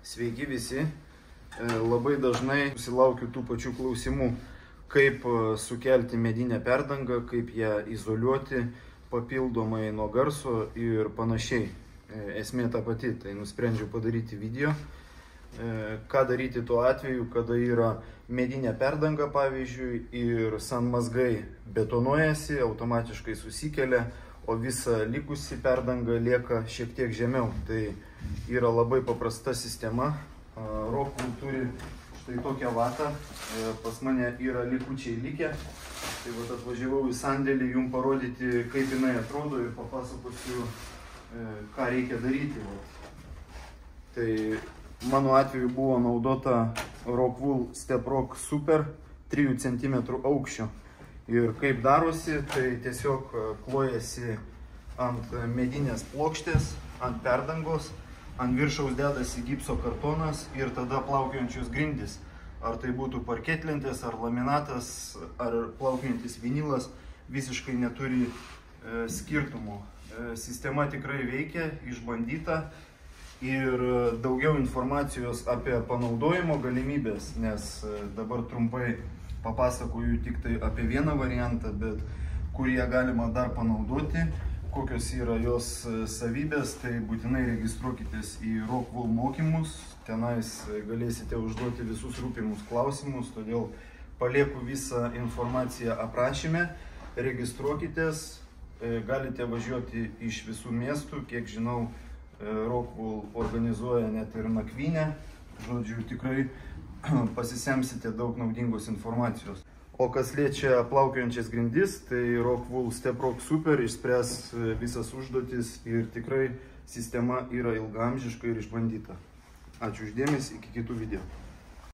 Sveiki visi. Labai dažnai susilaukiu tų pačių klausimų, kaip sukelti medinę perdangą, kaip ją izoliuoti papildomai nuo garso ir panašiai. Esmė ta pati, tai nusprendžiau padaryti video. Ką daryti tuo atveju, kada yra medinė perdanga, pavyzdžiui, ir sanmazgai betonuojasi, automatiškai susikelia, o visa likusi perdanga lieka šiek tiek žemiau. Tai yra labai paprasta sistema. Rockwool turi štai tokią vatą, pas mane yra likučiai likę. Tai vat atvažiavau į sandėlį jums parodyti, kaip jinai atrodo ir papasakosiu, ką reikia daryti. Tai mano atveju buvo naudota Rockwool Step Rock Super 3 cm aukščio. Ir kaip darosi, tai tiesiog klojasi ant medinės plokštės, ant perdangos, ant viršaus dedasi gipso kartonas ir tada plaukiojančios grindys. Ar tai būtų parketlentės, ar laminatas, ar plaukiojantis vinilas, visiškai neturi skirtumų. Sistema tikrai veikia, išbandyta ir daugiau informacijos apie panaudojimo galimybės, nes dabar trumpai papasakoju tik tai apie vieną variantą, bet kur ją galima dar panaudoti, kokios yra jos savybės, tai būtinai registruokitės į Rockwool mokymus, tenais galėsite užduoti visus rūpimus klausimus, todėl palieku visą informaciją aprašyme, registruokitės, galite važiuoti iš visų miestų, kiek žinau, Rockwool organizuoja net ir nakvynę, žodžiu, tikrai pasisemsite daug naudingos informacijos. O kas liečia plaukiojančias grindis, tai Rockwool Step Rock Super išspręs visas užduotis ir tikrai sistema yra ilgaamžiška ir išbandyta. Ačiū už dėmesį, iki kitų video.